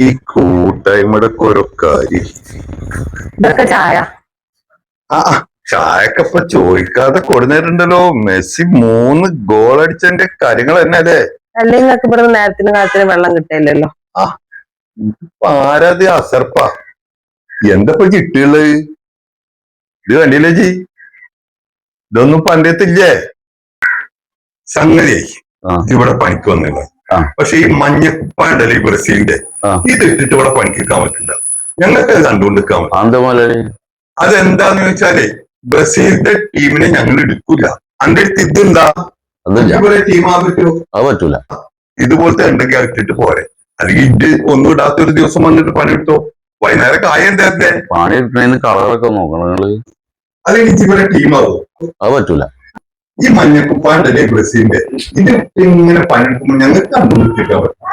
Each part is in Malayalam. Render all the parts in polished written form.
ഈ കൂട്ടായ്മയുടെ ഓരോ കാര്യം. ഇതൊക്കെ ചായ ആ ചായക്കെ ഇപ്പൊ ചോദിക്കാതെ കൊടുത്തിട്ടുണ്ടല്ലോ. മെസ്സി 3 ഗോൾ അടിച്ചതിന്റെ കാര്യങ്ങൾ തന്നെ അല്ലേ? അല്ലെങ്കിൽ നിങ്ങൾക്ക് ഇവിടെ നേരത്തിന് കാലത്തിന് വെള്ളം കിട്ടില്ലല്ലോ. ആ ആരാത് അസർപ്പ എന്തപ്പോ ചിട്ടിയുള്ളത്? ഇത് കണ്ടില്ലേ ജി? ഇതൊന്നും പണ്ടത്തില്ലേ സംഗതി. ഇവിടെ പണിക്ക് വന്നില്ല. പക്ഷെ ഈ മഞ്ഞക്കുപ്പാണ്ടല്ലേ ഈ ബ്രസീലിന്റെ, ഇത് ഇട്ടിട്ട് ഇവിടെ പണിക്കെടുക്കാൻ പറ്റില്ല. ഞങ്ങൾക്ക് അത് കണ്ടുകൊണ്ടിരിക്കാൻ പറ്റും. അതെന്താന്ന് ചോദിച്ചാലേ ബ്രസീലിന്റെ ടീമിനെ ഞങ്ങൾ എടുക്കൂല. അന്റെ അടുത്ത് ഇതെന്താ ഇതുപോലെ ടീം ആകാൻ പറ്റുമോ? അത് പറ്റൂല. ഇതുപോലത്തെ എന്തെങ്കിലും ഇട്ടിട്ട് പോരെ. അല്ലെങ്കിൽ ഇത് ഒന്നും ഇടാത്ത ഒരു ദിവസം വന്നിട്ട് പണിയെടുത്തോ. വൈകുന്നേരം കായ എന്താ പണിയെടുക്കുന്നതിന് കളറൊക്കെ നോക്കണം. അല്ലെങ്കിൽ ഇതുപോലെ ടീമാകും. അത് പറ്റൂല. ഈ മഞ്ഞക്കുപ്പാണ്ടല്ലേ ബ്രസീലിന്റെ, ഇത് ഇങ്ങനെ പണിയെടുക്കുമ്പോൾ ഞങ്ങൾക്ക് കണ്ടുപിടിക്കാൻ പറ്റും.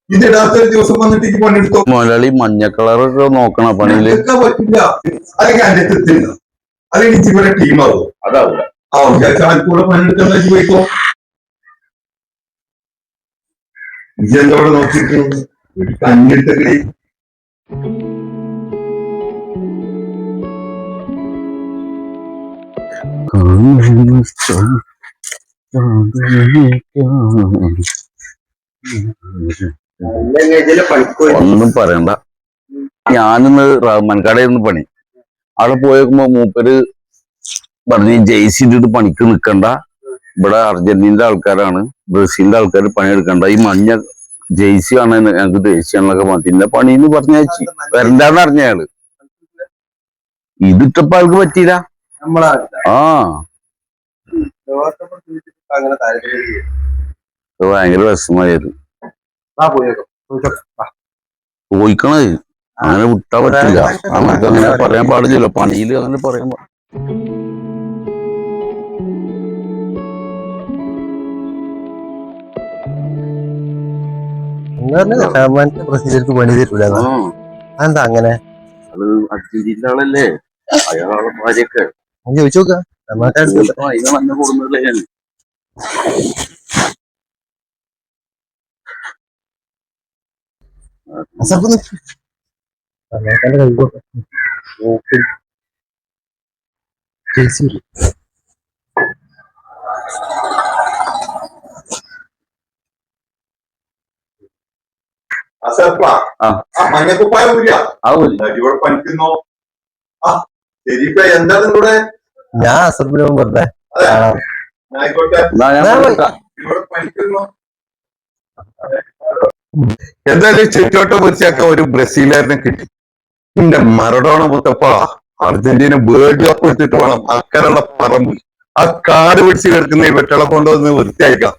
ഇതിടാത്തൊരു ദിവസം വന്നിട്ട് ഈ പണിയെടുത്തോ. മുതലാളി മഞ്ഞ കളറൊക്കെ നോക്കണം. പണിയിലൊക്കെ പറ്റില്ല. അല്ലെങ്കിൽ അതിന്റെ തെറ്റുണ്ട്. അല്ലെങ്കിൽ ഇച്ചിരി ടീമാകും. അതാവില്ല. ആ കൂടെ പണിയെടുക്കാൻ പോയിക്കോ. ഇതെന്തോടെ നോക്കിയിട്ട് ഒരു കഞ്ഞെടുത്തേ. ഒന്നും പറയണ്ട. ഞാനിന്ന് റഹ്മാൻകടയിൽ നിന്ന് പണി അവിടെ പോയേക്കുമ്പോ മൂപ്പര് പറഞ്ഞ് ജെയ്സി ഇട്ടിട്ട് പണിക്ക് നിക്കണ്ട, ഇവിടെ അർജന്റീനയുടെ ആൾക്കാരാണ്, ബ്രസീലിന്റെ ആൾക്കാർ പണിയെടുക്കണ്ട, ഈ മഞ്ഞ ജെയ്സി ആണ് ഞങ്ങക്ക് ദേശീയാണൊക്കെ മാറ്റില്ല പണിന്ന് പറഞ്ഞയച്ചി. വരണ്ടാന്ന് അറിഞ്ഞ അയാള്. ഇതിട്ടപ്പോ ആൾക്ക് പറ്റിയില്ല. ആ ഭയങ്കര വിഷമായിരുന്നു. ചോദിക്കണത് അങ്ങനെ വിട്ടാ പറ്റില്ല. നമുക്ക് അങ്ങനെ പറയാൻ പാടില്ലല്ലോ. പണിയിൽ അങ്ങനെ പറയാൻ ബ്രസീലിലേക്ക് പണി തരൂല. എന്താ അങ്ങനെ? അത് അർജന്റീന ആളല്ലേ, അയാളെ ഭാര്യയൊക്കെ ചോദിച്ചു നോക്കാം. അതിനെ കൊടുന്നല്ലേ ഞാൻ. മഞ്ഞക്കുപ്പായൂല ഇവിടെ പണിക്കുന്നോ? എന്താ നിങ്ങളുടെ? ഞാൻ അസർപ്പിലും വെറുതെ ആയിക്കോട്ടെ. എന്തായാലും ചുറ്റോട്ടം പൊരിച്ചൊക്കെ ഒരു ബ്രസീലുകാരനെ കിട്ടി. എന്റെ മറഡോണ മുത്തപ്പ അർജന്റീന വേൾഡ് കപ്പ് എടുത്തിട്ട് വേണം അക്കനുള്ള പറമ്പ് ആ കാട് പിടിച്ച് കിടക്കുന്ന ഈ വെട്ടള കൊണ്ടുവന്ന് വൃത്തിയാക്കാം.